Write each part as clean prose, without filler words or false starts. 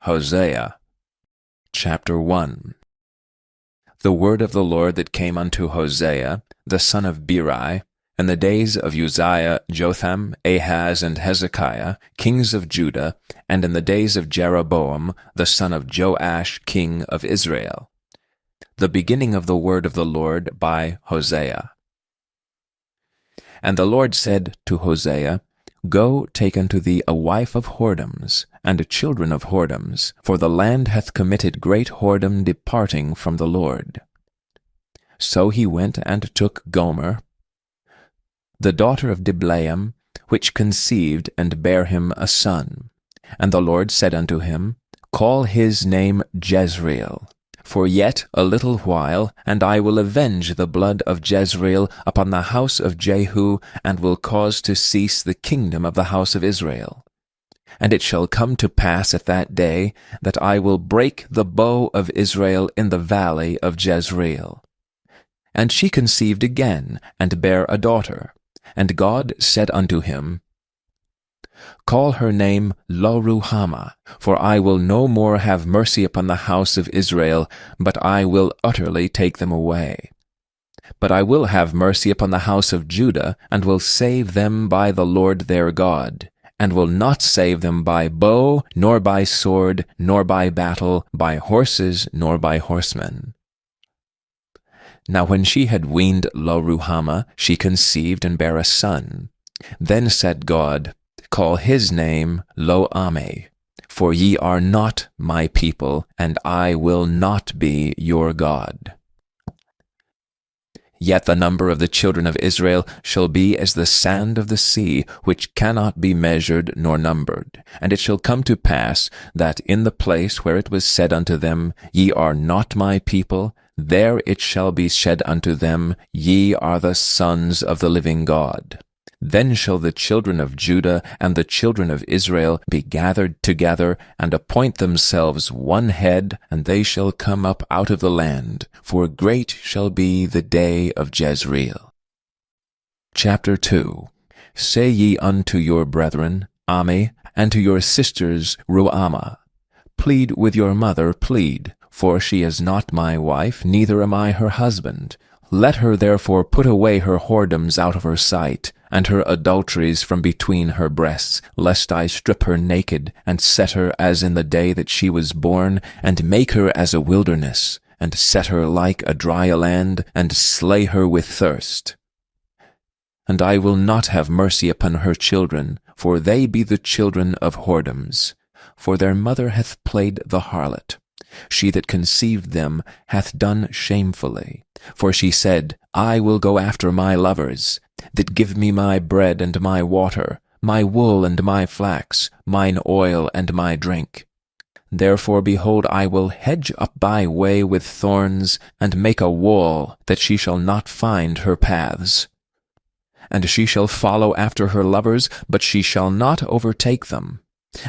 Hosea chapter 1. The word of the Lord that came unto Hosea, the son of Beeri, in the days of Uzziah, Jotham, Ahaz, and Hezekiah, kings of Judah, and in the days of Jeroboam, the son of Joash, king of Israel. The beginning of the word of the Lord by Hosea. And the Lord said to Hosea, Go, take unto thee a wife of whoredoms, and children of whoredoms, for the land hath committed great whoredom departing from the Lord. So he went and took Gomer, the daughter of Diblaim, which conceived and bare him a son. And the Lord said unto him, Call his name Jezreel. For yet a little while, and I will avenge the blood of Jezreel upon the house of Jehu, and will cause to cease the kingdom of the house of Israel. And it shall come to pass at that day, that I will break the bow of Israel in the valley of Jezreel. And she conceived again, and bare a daughter. And God said unto him, Call her name Lo-ruhamah, for I will no more have mercy upon the house of Israel, but I will utterly take them away. But I will have mercy upon the house of Judah, and will save them by the Lord their God, and will not save them by bow, nor by sword, nor by battle, by horses, nor by horsemen. Now when she had weaned Lo-ruhamah, she conceived and bare a son. Then said God, Call his name Lo-ammi, for ye are not my people, and I will not be your God. Yet the number of the children of Israel shall be as the sand of the sea, which cannot be measured nor numbered. And it shall come to pass, that in the place where it was said unto them, Ye are not my people, there it shall be said unto them, Ye are the sons of the living God. Then shall the children of Judah and the children of Israel be gathered together, and appoint themselves one head, and they shall come up out of the land, for great shall be the day of Jezreel. Chapter 2. Say ye unto your brethren, Ammi, and to your sisters, Ruhamah, Plead with your mother, plead, for she is not my wife, neither am I her husband. Let her therefore put away her whoredoms out of her sight, and her adulteries from between her breasts, lest I strip her naked, and set her as in the day that she was born, and make her as a wilderness, and set her like a dry land, and slay her with thirst. And I will not have mercy upon her children, for they be the children of whoredoms. For their mother hath played the harlot. She that conceived them hath done shamefully. For she said, I will go after my lovers, that give me my bread and my water, my wool and my flax, mine oil and my drink. Therefore, behold, I will hedge up by way with thorns, and make a wall, that she shall not find her paths. And she shall follow after her lovers, but she shall not overtake them.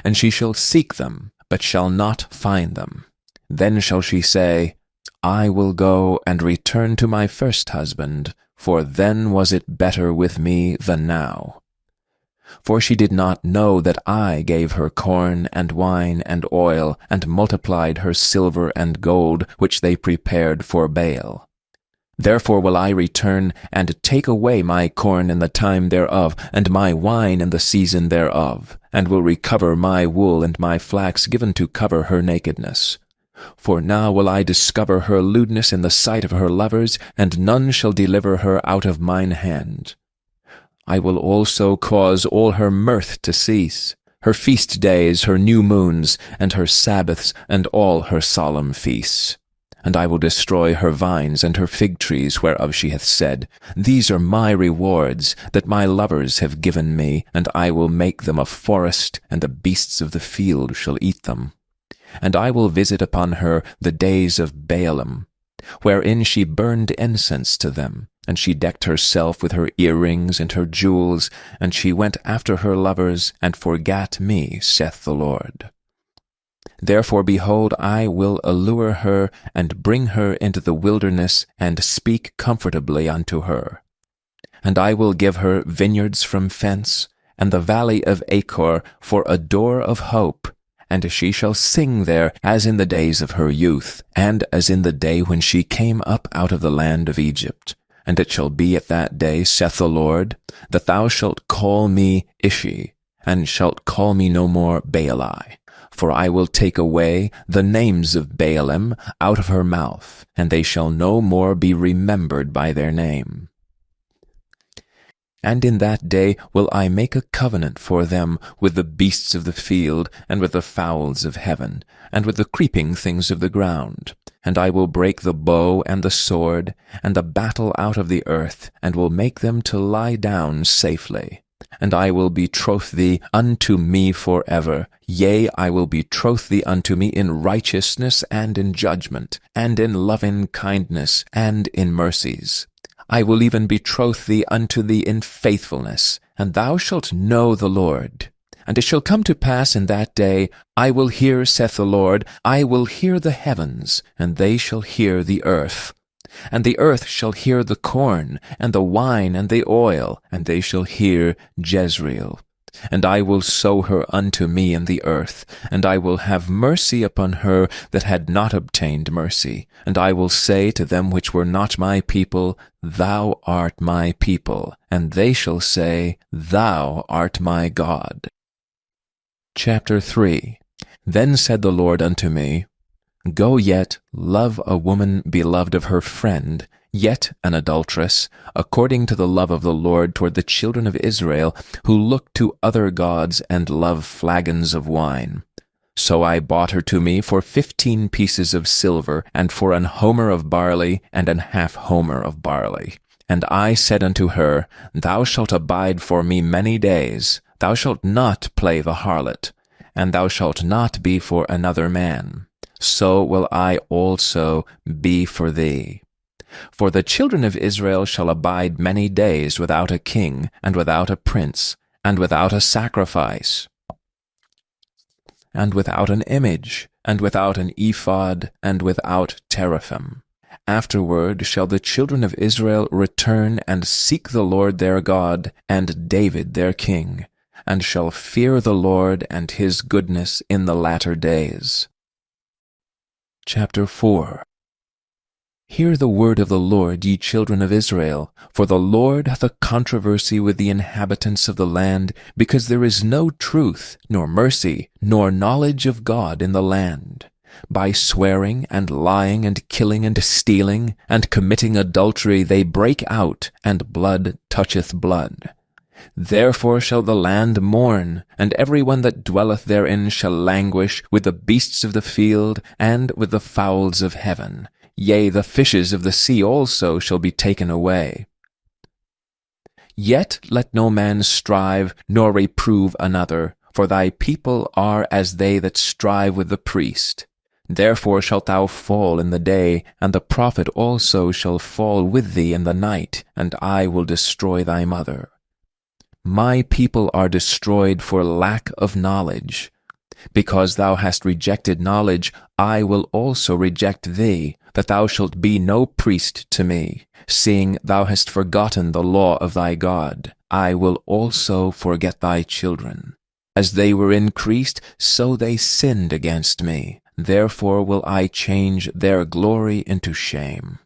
And she shall seek them, but shall not find them. Then shall she say, I will go and return to my first husband, for then was it better with me than now. For she did not know that I gave her corn and wine and oil, and multiplied her silver and gold, which they prepared for Baal. Therefore will I return, and take away my corn in the time thereof, and my wine in the season thereof, and will recover my wool and my flax given to cover her nakedness. For now will I discover her lewdness in the sight of her lovers, and none shall deliver her out of mine hand. I will also cause all her mirth to cease, her feast days, her new moons, and her Sabbaths, and all her solemn feasts. And I will destroy her vines and her fig trees, whereof she hath said, These are my rewards, that my lovers have given me, and I will make them a forest, and the beasts of the field shall eat them. And I will visit upon her the days of Baalim, wherein she burned incense to them, and she decked herself with her earrings and her jewels, and she went after her lovers, and forgat me, saith the Lord. Therefore, behold, I will allure her, and bring her into the wilderness, and speak comfortably unto her. And I will give her vineyards from fence, and the valley of Achor for a door of hope, and she shall sing there as in the days of her youth, and as in the day when she came up out of the land of Egypt. And it shall be at that day, saith the Lord, that thou shalt call me Ishi, and shalt call me no more Baali. For I will take away the names of Baalim out of her mouth, and they shall no more be remembered by their name. And in that day will I make a covenant for them with the beasts of the field, and with the fowls of heaven, and with the creeping things of the ground. And I will break the bow and the sword, and the battle out of the earth, and will make them to lie down safely. And I will betroth thee unto me forever. Yea, I will betroth thee unto me in righteousness and in judgment, and in loving kindness and in mercies. I will even betroth thee unto thee in faithfulness, and thou shalt know the Lord. And it shall come to pass in that day, I will hear, saith the Lord, I will hear the heavens, and they shall hear the earth. And the earth shall hear the corn, and the wine, and the oil, and they shall hear Jezreel. And I will sow her unto me in the earth, and I will have mercy upon her that had not obtained mercy. And I will say to them which were not my people, Thou art my people. And they shall say, Thou art my God. Chapter 3. Then said the Lord unto me, Go yet, love a woman beloved of her friend, yet an adulteress, according to the love of the Lord toward the children of Israel, who look to other gods and love flagons of wine. So I bought her to me for 15 pieces of silver, and for an homer of barley, and an half homer of barley. And I said unto her, Thou shalt abide for me many days, thou shalt not play the harlot, and thou shalt not be for another man. So will I also be for thee. For the children of Israel shall abide many days without a king, and without a prince, and without a sacrifice, and without an image, and without an ephod, and without teraphim. Afterward shall the children of Israel return and seek the Lord their God, and David their king, and shall fear the Lord and his goodness in the latter days. Chapter 4. Hear the word of the Lord, ye children of Israel, for the Lord hath a controversy with the inhabitants of the land, because there is no truth, nor mercy, nor knowledge of God in the land. By swearing, and lying, and killing, and stealing, and committing adultery they break out, and blood toucheth blood. Therefore shall the land mourn, and every one that dwelleth therein shall languish with the beasts of the field, and with the fowls of heaven. Yea, the fishes of the sea also shall be taken away. Yet let no man strive, nor reprove another, for thy people are as they that strive with the priest. Therefore shalt thou fall in the day, and the prophet also shall fall with thee in the night, and I will destroy thy mother. My people are destroyed for lack of knowledge. Because thou hast rejected knowledge, I will also reject thee, that thou shalt be no priest to me. Seeing thou hast forgotten the law of thy God, I will also forget thy children. As they were increased, so they sinned against me. Therefore will I change their glory into shame.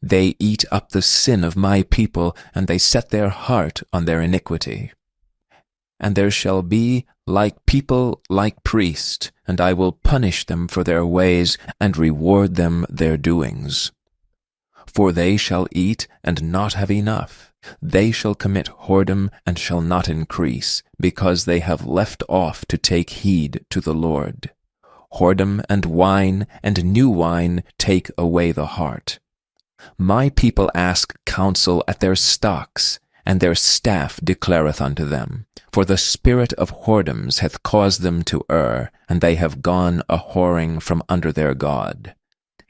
They eat up the sin of my people, and they set their heart on their iniquity. And there shall be like people like priests, and I will punish them for their ways, and reward them their doings. For they shall eat, and not have enough. They shall commit whoredom, and shall not increase, because they have left off to take heed to the Lord. Whoredom and wine, and new wine, take away the heart. My people ask counsel at their stocks, and their staff declareth unto them. For the spirit of whoredoms hath caused them to err, and they have gone a-whoring from under their God.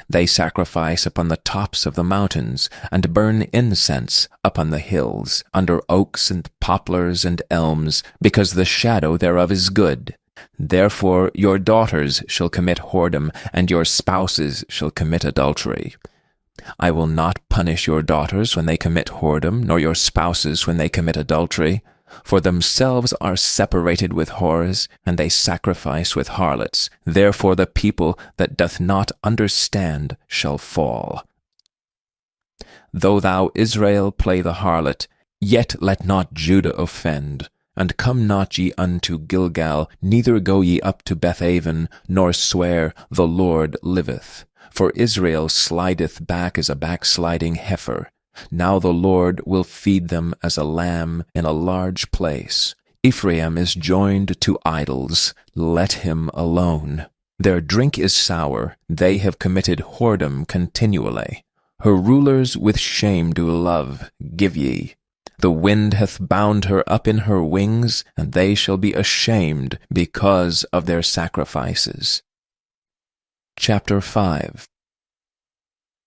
They sacrifice upon the tops of the mountains, and burn incense upon the hills, under oaks and poplars and elms, because the shadow thereof is good. Therefore your daughters shall commit whoredom, and your spouses shall commit adultery. I will not punish your daughters when they commit whoredom, nor your spouses when they commit adultery. For themselves are separated with whores, and they sacrifice with harlots. Therefore the people that doth not understand shall fall. Though thou, Israel, play the harlot, yet let not Judah offend. And come not ye unto Gilgal, neither go ye up to Bethaven, nor swear, The Lord liveth. For Israel slideth back as a backsliding heifer. Now the Lord will feed them as a lamb in a large place. Ephraim is joined to idols, let him alone. Their drink is sour, they have committed whoredom continually. Her rulers with shame do love, give ye. The wind hath bound her up in her wings, and they shall be ashamed because of their sacrifices. Chapter 5.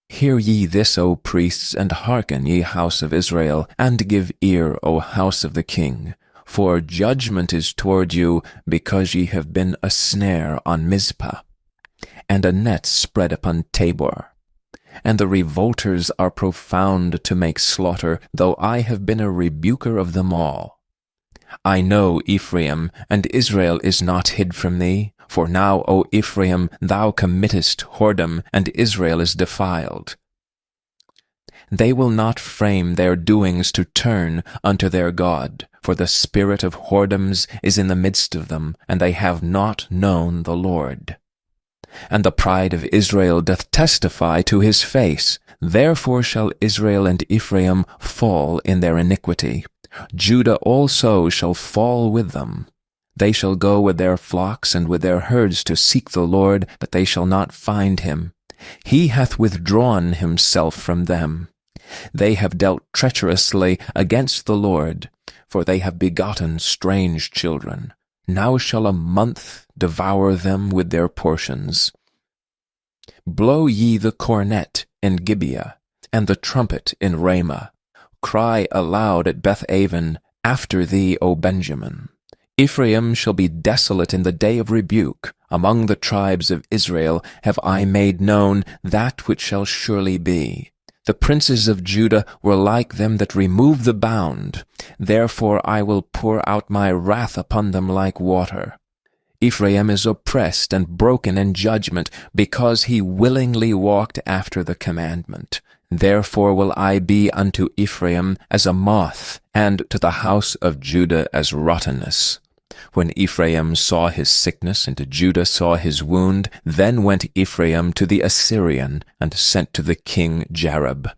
Hear ye this, O priests, and hearken, ye house of Israel, and give ear, O house of the king. For judgment is toward you, because ye have been a snare on Mizpah, and a net spread upon Tabor. And the revolters are profound to make slaughter, though I have been a rebuker of them all. I know Ephraim, and Israel is not hid from thee. For now, O Ephraim, thou committest whoredom, and Israel is defiled. They will not frame their doings to turn unto their God, for the spirit of whoredoms is in the midst of them, and they have not known the Lord. And the pride of Israel doth testify to his face. Therefore shall Israel and Ephraim fall in their iniquity. Judah also shall fall with them. They shall go with their flocks and with their herds to seek the Lord, but they shall not find him. He hath withdrawn himself from them. They have dealt treacherously against the Lord, for they have begotten strange children. Now shall a month devour them with their portions. Blow ye the cornet in Gibeah, and the trumpet in Ramah. Cry aloud at Bethaven, after thee, O Benjamin. Ephraim shall be desolate in the day of rebuke. Among the tribes of Israel have I made known that which shall surely be. The princes of Judah were like them that remove the bound. Therefore I will pour out my wrath upon them like water. Ephraim is oppressed and broken in judgment, because he willingly walked after the commandment. Therefore will I be unto Ephraim as a moth, and to the house of Judah as rottenness. When Ephraim saw his sickness, and Judah saw his wound, then went Ephraim to the Assyrian, and sent to the king Jareb.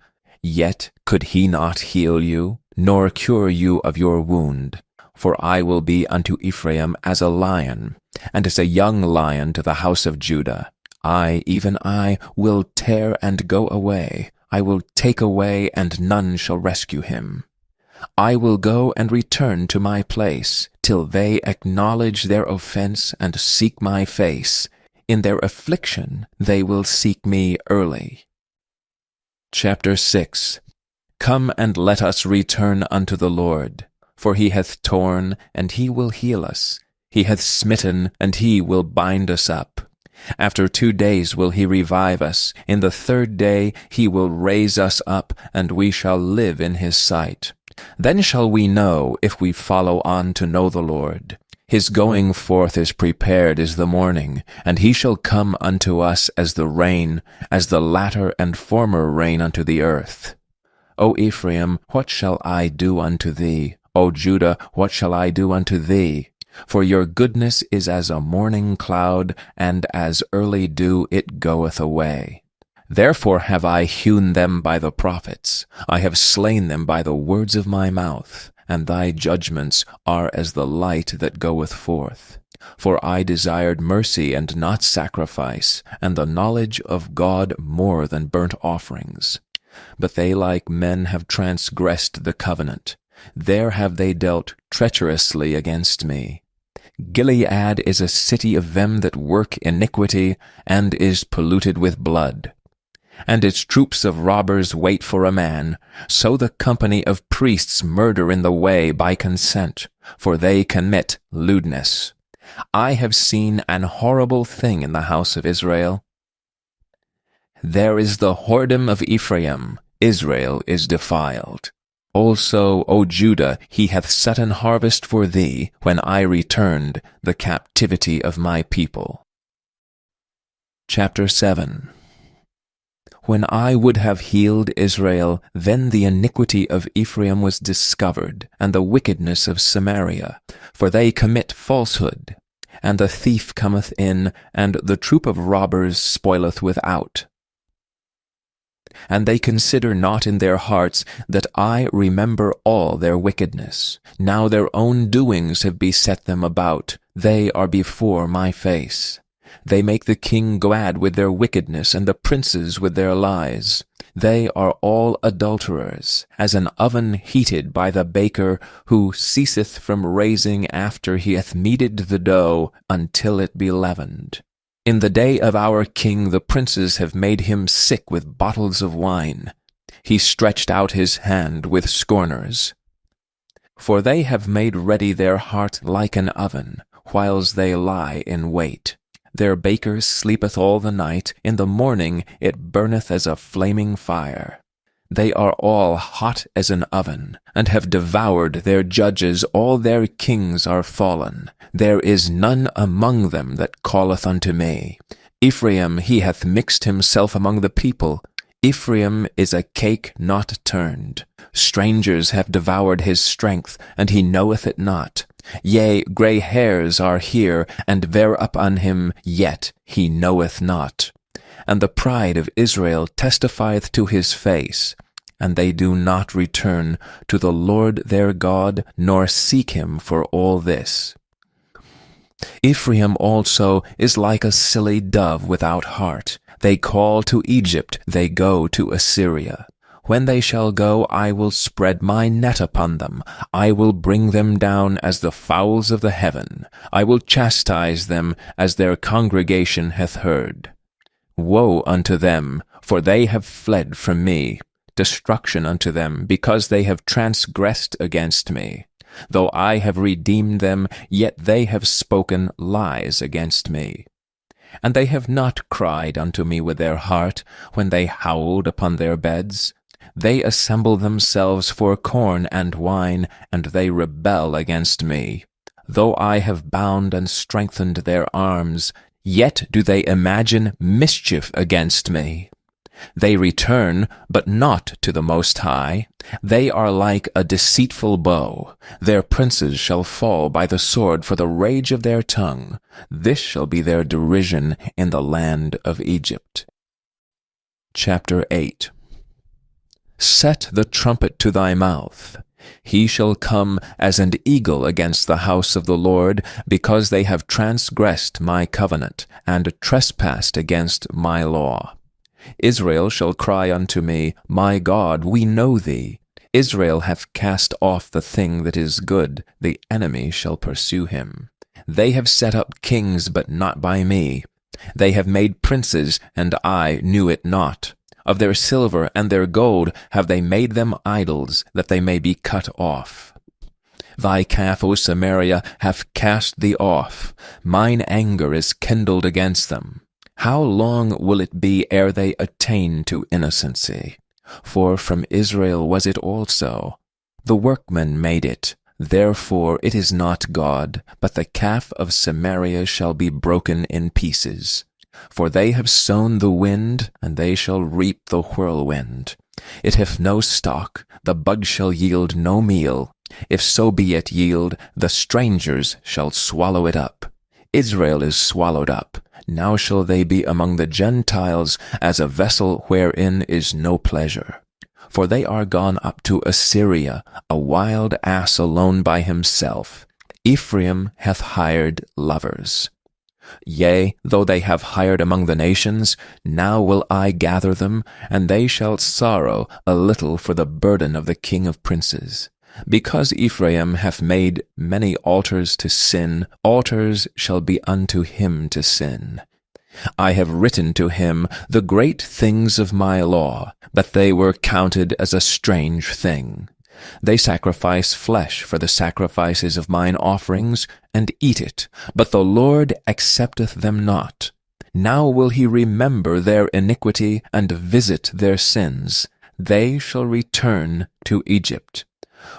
Yet could he not heal you, nor cure you of your wound. For I will be unto Ephraim as a lion, and as a young lion to the house of Judah. I, even I, will tear and go away. I will take away, and none shall rescue him. I will go and return to my place, till they acknowledge their offense and seek my face. In their affliction they will seek me early. Chapter 6. Come and let us return unto the Lord. For he hath torn, and he will heal us. He hath smitten, and he will bind us up. After 2 days will he revive us. In the 3rd day he will raise us up, and we shall live in his sight. Then shall we know, if we follow on to know the Lord. His going forth is prepared as the morning, and he shall come unto us as the rain, as the latter and former rain unto the earth. O Ephraim, what shall I do unto thee? O Judah, what shall I do unto thee? For your goodness is as a morning cloud, and as early dew it goeth away. Therefore have I hewn them by the prophets. I have slain them by the words of my mouth, and thy judgments are as the light that goeth forth. For I desired mercy and not sacrifice, and the knowledge of God more than burnt offerings. But they like men have transgressed the covenant. There have they dealt treacherously against me. Gilead is a city of them that work iniquity, and is polluted with blood. And its troops of robbers wait for a man. So the company of priests murder in the way by consent, for they commit lewdness. I have seen an horrible thing in the house of Israel. There is the whoredom of Ephraim. Israel is defiled. Also, O Judah, he hath set an harvest for thee, when I returned the captivity of my people. Chapter 7. When I would have healed Israel, then the iniquity of Ephraim was discovered, and the wickedness of Samaria, for they commit falsehood. And the thief cometh in, and the troop of robbers spoileth without. And they consider not in their hearts that I remember all their wickedness. Now their own doings have beset them about. They are before my face. They make the king glad with their wickedness, and the princes with their lies. They are all adulterers, as an oven heated by the baker, who ceaseth from raising after he hath kneaded the dough until it be leavened. In the day of our king the princes have made him sick with bottles of wine. He stretched out his hand with scorners. For they have made ready their heart like an oven, whiles they lie in wait. Their baker sleepeth all the night, in the morning it burneth as a flaming fire. They are all hot as an oven, and have devoured their judges, all their kings are fallen. There is none among them that calleth unto me. Ephraim, he hath mixed himself among the people. Ephraim is a cake not turned. Strangers have devoured his strength, and he knoweth it not. Yea, grey hairs are here, and bear up on him, yet he knoweth not. And the pride of Israel testifieth to his face, and they do not return to the Lord their God, nor seek him for all this. Ephraim also is like a silly dove without heart. They call to Egypt, they go to Assyria. When they shall go, I will spread my net upon them. I will bring them down as the fowls of the heaven. I will chastise them as their congregation hath heard. Woe unto them, for they have fled from me. Destruction unto them, because they have transgressed against me. Though I have redeemed them, yet they have spoken lies against me. And they have not cried unto me with their heart, when they howled upon their beds. They assemble themselves for corn and wine, and they rebel against me. Though I have bound and strengthened their arms, yet do they imagine mischief against me. They return, but not to the Most High. They are like a deceitful bow. Their princes shall fall by the sword for the rage of their tongue. This shall be their derision in the land of Egypt. Chapter 8. Set the trumpet to thy mouth. He shall come as an eagle against the house of the Lord, because they have transgressed my covenant, and trespassed against my law. Israel shall cry unto me, My God, we know thee. Israel hath cast off the thing that is good, the enemy shall pursue him. They have set up kings, but not by me. They have made princes, and I knew it not. Of their silver and their gold have they made them idols, that they may be cut off. Thy calf, O Samaria, hath cast thee off. Mine anger is kindled against them. How long will it be ere they attain to innocency? For from Israel was it also. The workman made it. Therefore it is not God, but the calf of Samaria shall be broken in pieces. For they have sown the wind, and they shall reap the whirlwind. It hath no stalk, the bug shall yield no meal. If so be it yield, the strangers shall swallow it up. Israel is swallowed up. Now shall they be among the Gentiles as a vessel wherein is no pleasure. For they are gone up to Assyria, a wild ass alone by himself. Ephraim hath hired lovers. Yea, though they have hired among the nations, now will I gather them, and they shall sorrow a little for the burden of the king of princes. Because Ephraim hath made many altars to sin, altars shall be unto him to sin. I have written to him the great things of my law, but they were counted as a strange thing. They sacrifice flesh for the sacrifices of mine offerings, and eat it, but the Lord accepteth them not. Now will he remember their iniquity, and visit their sins. they shall return to Egypt.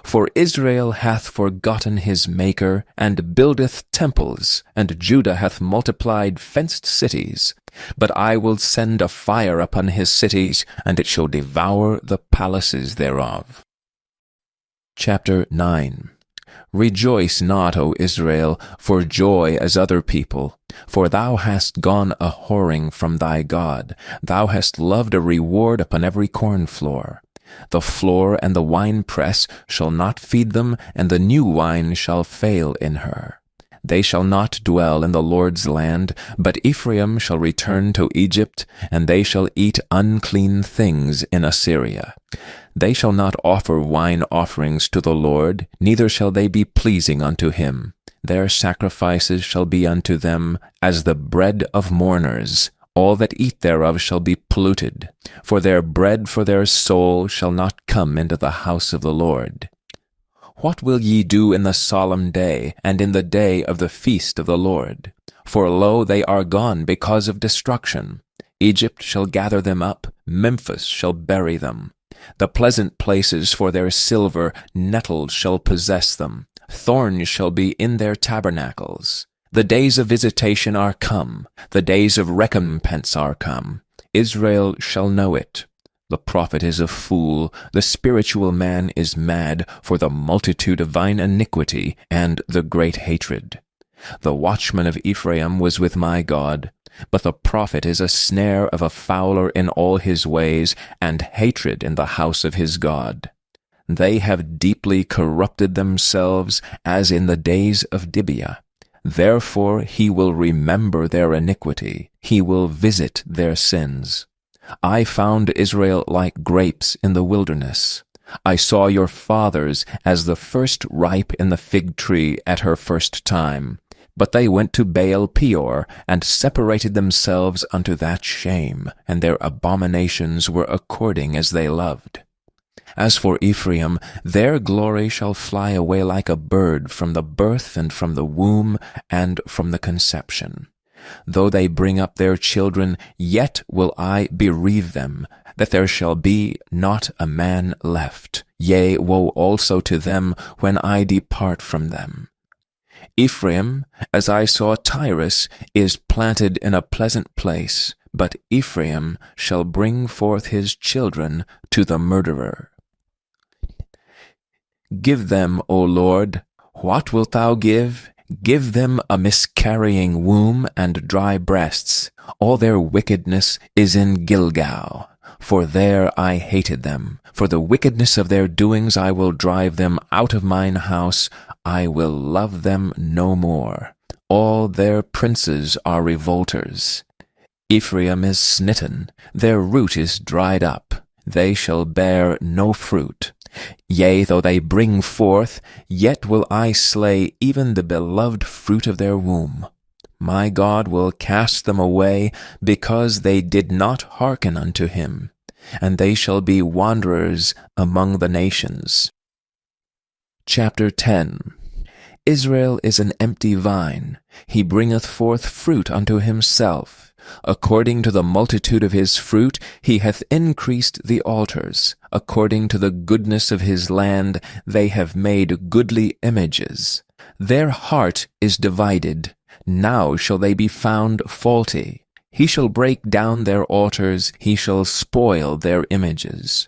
For Israel hath forgotten his Maker, and buildeth temples, and Judah hath multiplied fenced cities. But I will send a fire upon his cities, and it shall devour the palaces thereof. Chapter 9. Rejoice not, O Israel, for joy as other people, for thou hast gone a whoring from thy God. Thou hast loved a reward upon every corn floor. The floor and the winepress shall not feed them, and the new wine shall fail in her. They shall not dwell in the Lord's land, but Ephraim shall return to Egypt, and they shall eat unclean things in Assyria. They shall not offer wine offerings to the Lord, neither shall they be pleasing unto him. Their sacrifices shall be unto them as the bread of mourners. All that eat thereof shall be polluted, for their bread for their soul shall not come into the house of the Lord. What will ye do in the solemn day, and in the day of the feast of the Lord? For lo, they are gone because of destruction. Egypt shall gather them up, Memphis shall bury them. The pleasant places for their silver, nettles shall possess them. Thorns shall be in their tabernacles. The days of visitation are come, the days of recompense are come. Israel shall know it. The prophet is a fool, the spiritual man is mad, for the multitude of thine iniquity and the great hatred. The watchman of Ephraim was with my God, but the prophet is a snare of a fowler in all his ways, and hatred in the house of his God. They have deeply corrupted themselves, as in the days of Gibeah. Therefore he will remember their iniquity, he will visit their sins. I found Israel like grapes in the wilderness. I saw your fathers as the first ripe in the fig tree at her first time. But they went to Baal Peor, and separated themselves unto that shame, and their abominations were according as they loved. As for Ephraim, their glory shall fly away like a bird from the birth and from the womb and from the conception. Though they bring up their children, yet will I bereave them, that there shall be not a man left. Yea, woe also to them when I depart from them. Ephraim, as I saw Tyrus, is planted in a pleasant place, but Ephraim shall bring forth his children to the murderer. Give them, O Lord, what wilt thou give? Give them a miscarrying womb and dry breasts. All their wickedness is in Gilgal. For there I hated them. For the wickedness of their doings I will drive them out of mine house. I will love them no more. All their princes are revolters. Ephraim is smitten, their root is dried up. They shall bear no fruit. Yea, though they bring forth, yet will I slay even the beloved fruit of their womb. My God will cast them away, because they did not hearken unto him, and they shall be wanderers among the nations. Chapter 10. Israel is an empty vine. He bringeth forth fruit unto himself. According to the multitude of his fruit he hath increased the altars. According to the goodness of his land they have made goodly images. Their heart is divided. Now shall they be found faulty. He shall break down their altars, he shall spoil their images.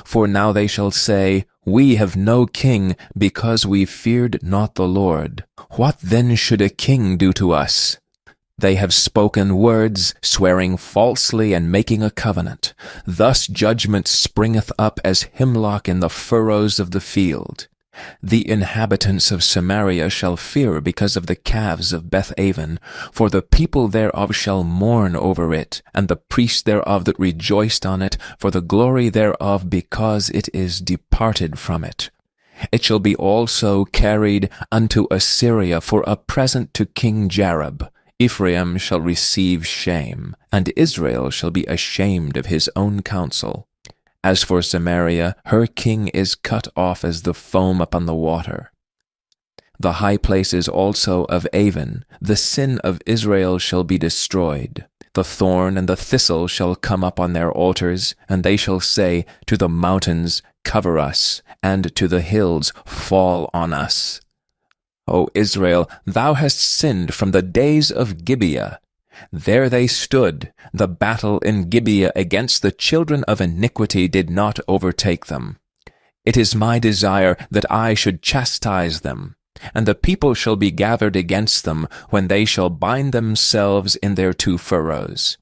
For now they shall say, We have no king, because we feared not the Lord. What then should a king do to us? They have spoken words, swearing falsely and making a covenant. Thus judgment springeth up as hemlock in the furrows of the field. The inhabitants of Samaria shall fear because of the calves of Bethaven, for the people thereof shall mourn over it, and the priests thereof that rejoiced on it, for the glory thereof, because it is departed from it. It shall be also carried unto Assyria for a present to King Jareb. Ephraim shall receive shame, and Israel shall be ashamed of his own counsel. As for Samaria, her king is cut off as the foam upon the water. The high places also of Avon, the sin of Israel shall be destroyed. The thorn and the thistle shall come up on their altars, and they shall say to the mountains, Cover us, and to the hills, Fall on us. O Israel, thou hast sinned from the days of Gibeah. There they stood. The battle in Gibeah against the children of iniquity did not overtake them. It is my desire that I should chastise them, and the people shall be gathered against them when they shall bind themselves in their two furrows.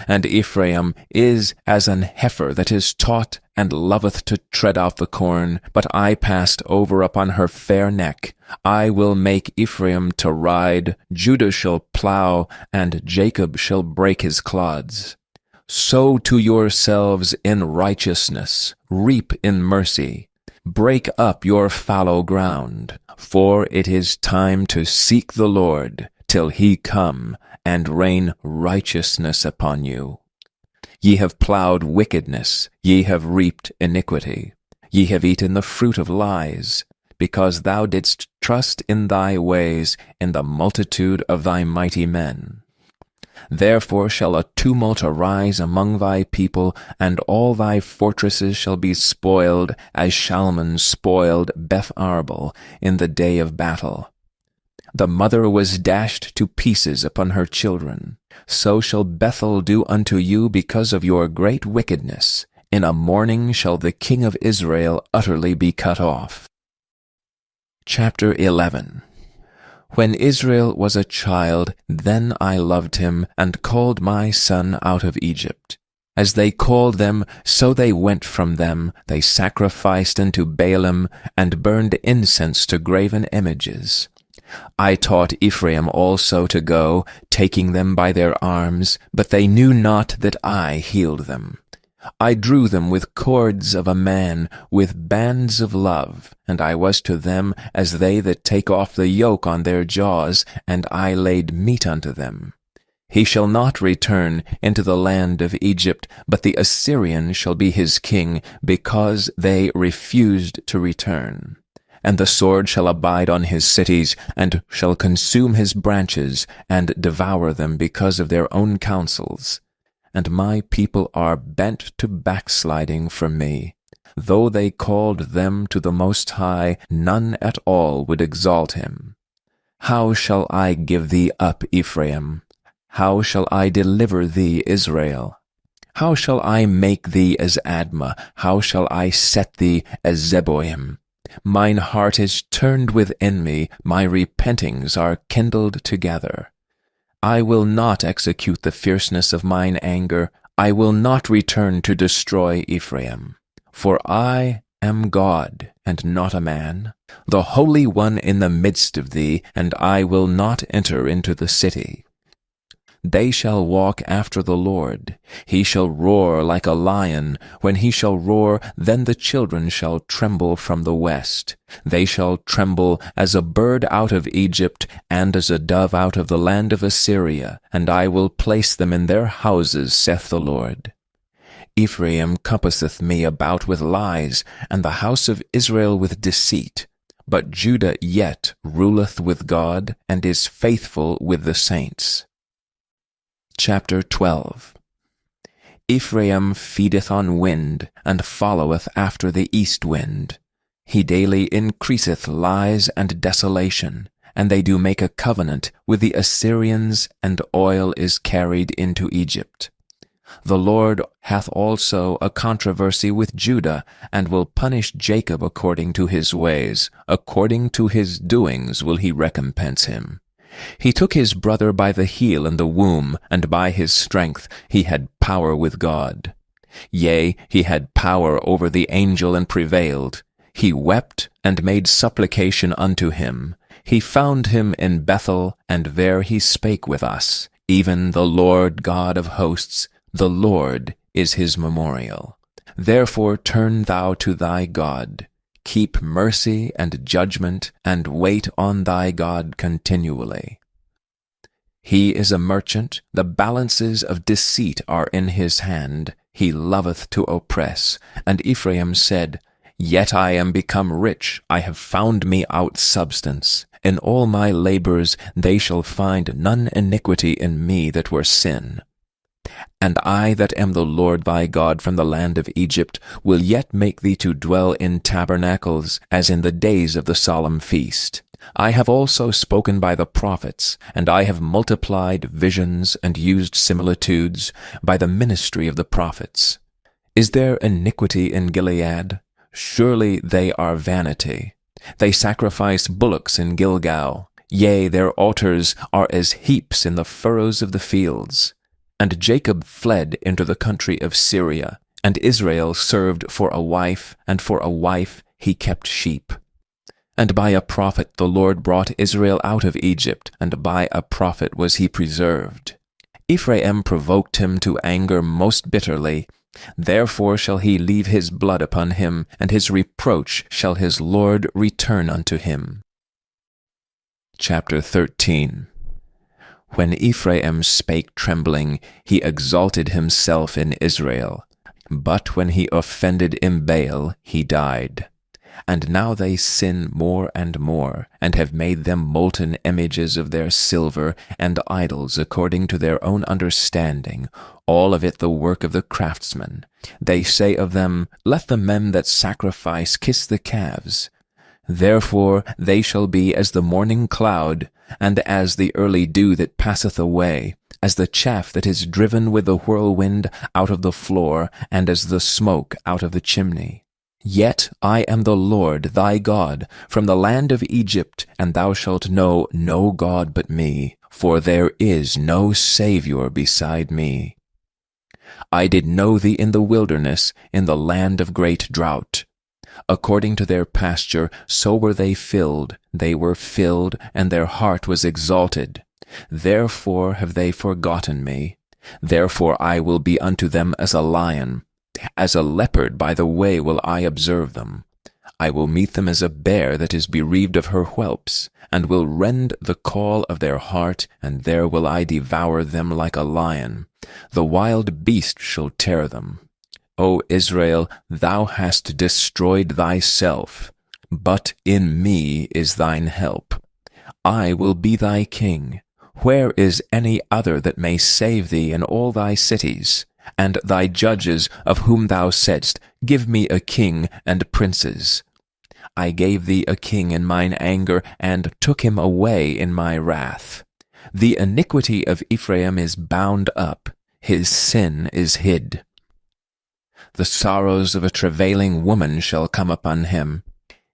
And Ephraim is as an heifer that is taught and loveth to tread out the corn, but I passed over upon her fair neck. I will make Ephraim to ride, Judah shall plow, and Jacob shall break his clods. Sow to yourselves in righteousness, reap in mercy. Break up your fallow ground, for it is time to seek the Lord, till he come, and rain righteousness upon you. Ye have plowed wickedness, ye have reaped iniquity. Ye have eaten the fruit of lies, because thou didst trust in thy ways, in the multitude of thy mighty men. Therefore shall a tumult arise among thy people, and all thy fortresses shall be spoiled, as Shalman spoiled Beth Arbel in the day of battle. The mother was dashed to pieces upon her children. So shall Bethel do unto you because of your great wickedness. In a morning shall the king of Israel utterly be cut off. Chapter 11. When Israel was a child, then I loved him, and called my son out of Egypt. As they called them, so they went from them. They sacrificed unto Baalim, and burned incense to graven images. I taught Ephraim also to go, taking them by their arms, but they knew not that I healed them. I drew them with cords of a man, with bands of love, and I was to them as they that take off the yoke on their jaws, and I laid meat unto them. He shall not return into the land of Egypt, but the Assyrian shall be his king, because they refused to return. And the sword shall abide on his cities, and shall consume his branches, and devour them because of their own counsels. And my people are bent to backsliding from me. Though they called them to the Most High, none at all would exalt him. How shall I give thee up, Ephraim? How shall I deliver thee, Israel? How shall I make thee as Admah? How shall I set thee as Zeboim? Mine heart is turned within me, my repentings are kindled together. I will not execute the fierceness of mine anger, I will not return to destroy Ephraim. For I am God, and not a man, the Holy One in the midst of thee, and I will not enter into the city. They shall walk after the Lord. He shall roar like a lion. When he shall roar, then the children shall tremble from the west. They shall tremble as a bird out of Egypt, and as a dove out of the land of Assyria, and I will place them in their houses, saith the Lord. Ephraim compasseth me about with lies, and the house of Israel with deceit. But Judah yet ruleth with God, and is faithful with the saints. Chapter 12. Ephraim feedeth on wind, and followeth after the east wind. He daily increaseth lies and desolation, and they do make a covenant with the Assyrians, and oil is carried into Egypt. The Lord hath also a controversy with Judah, and will punish Jacob according to his ways, according to his doings will he recompense him. He took his brother by the heel and the womb, and by his strength he had power with God. Yea, he had power over the angel and prevailed. He wept and made supplication unto him. He found him in Bethel, and there he spake with us. Even the Lord God of hosts, the Lord is his memorial. Therefore turn thou to thy God. Keep mercy and judgment, and wait on thy God continually. He is a merchant, the balances of deceit are in his hand. He loveth to oppress. And Ephraim said, Yet I am become rich, I have found me out substance. In all my labors they shall find none iniquity in me that were sin. And I that am the Lord thy God from the land of Egypt will yet make thee to dwell in tabernacles, as in the days of the solemn feast. I have also spoken by the prophets, and I have multiplied visions and used similitudes by the ministry of the prophets. Is there iniquity in Gilead? Surely they are vanity. They sacrifice bullocks in Gilgal. Yea, their altars are as heaps in the furrows of the fields. And Jacob fled into the country of Syria, and Israel served for a wife, and for a wife he kept sheep. And by a prophet the Lord brought Israel out of Egypt, and by a prophet was he preserved. Ephraim provoked him to anger most bitterly. Therefore shall he leave his blood upon him, and his reproach shall his Lord return unto him. Chapter 13. When Ephraim spake trembling, he exalted himself in Israel. But when he offended in Baal, he died. And now they sin more and more, and have made them molten images of their silver, and idols according to their own understanding, all of it the work of the craftsman. They say of them, Let the men that sacrifice kiss the calves. Therefore they shall be as the morning cloud, and as the early dew that passeth away, as the chaff that is driven with the whirlwind out of the floor, and as the smoke out of the chimney. Yet I am the Lord thy God from the land of Egypt, and thou shalt know no God but me, for there is no Saviour beside me. I did know thee in the wilderness, in the land of great drought. According to their pasture, so were they filled, and their heart was exalted. Therefore have they forgotten me. Therefore I will be unto them as a lion. As a leopard by the way will I observe them. I will meet them as a bear that is bereaved of her whelps, and will rend the caul of their heart, and there will I devour them like a lion. The wild beast shall tear them. O Israel, thou hast destroyed thyself, but in me is thine help. I will be thy king. Where is any other that may save thee in all thy cities? And thy judges, of whom thou saidst, Give me a king and princes. I gave thee a king in mine anger, and took him away in my wrath. The iniquity of Ephraim is bound up, his sin is hid. The sorrows of a travailing woman shall come upon him.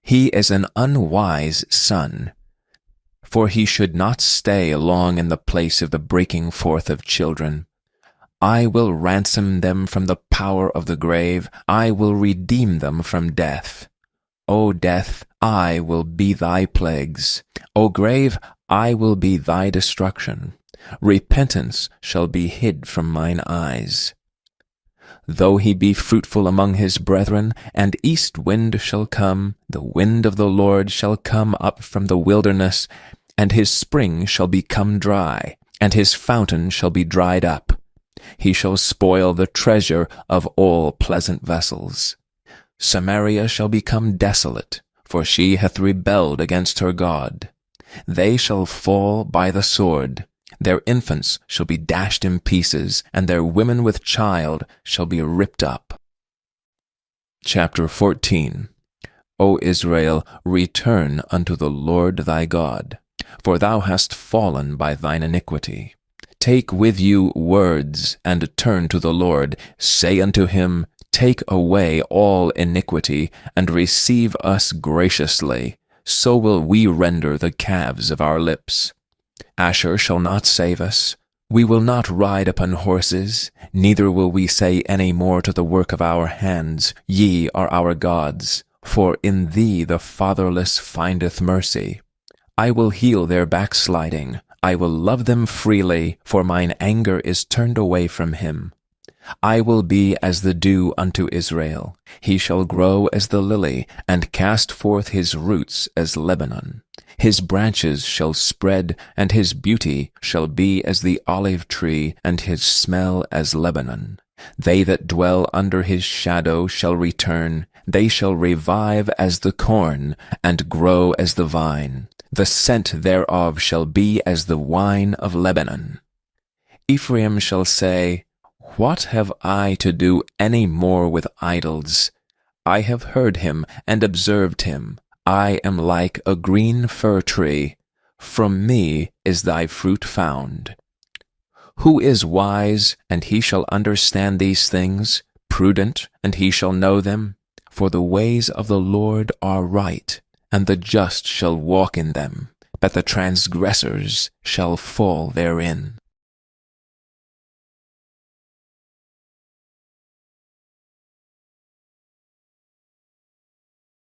He is an unwise son. For he should not stay long in the place of the breaking forth of children. I will ransom them from the power of the grave. I will redeem them from death. O death, I will be thy plagues. O grave, I will be thy destruction. Repentance shall be hid from mine eyes. Though he be fruitful among his brethren, and east wind shall come, the wind of the Lord shall come up from the wilderness, and his spring shall become dry, and his fountain shall be dried up. He shall spoil the treasure of all pleasant vessels. Samaria shall become desolate, for she hath rebelled against her God. They shall fall by the sword. Their infants shall be dashed in pieces, and their women with child shall be ripped up. Chapter 14. O Israel, return unto the Lord thy God, for thou hast fallen by thine iniquity. Take with you words, and turn to the Lord. Say unto him, Take away all iniquity, and receive us graciously. So will we render the calves of our lips. Asher shall not save us. We will not ride upon horses, neither will we say any more to the work of our hands, Ye are our gods. For in thee the fatherless findeth mercy. I will heal their backsliding. I will love them freely, for mine anger is turned away from him. I will be as the dew unto Israel. He shall grow as the lily, and cast forth his roots as Lebanon. His branches shall spread, and his beauty shall be as the olive tree, and his smell as Lebanon. They that dwell under his shadow shall return. They shall revive as the corn, and grow as the vine. The scent thereof shall be as the wine of Lebanon. Ephraim shall say, What have I to do any more with idols? I have heard him and observed him. I am like a green fir tree. From me is thy fruit found. Who is wise, and he shall understand these things? Prudent, and he shall know them? For the ways of the Lord are right, and the just shall walk in them, but the transgressors shall fall therein.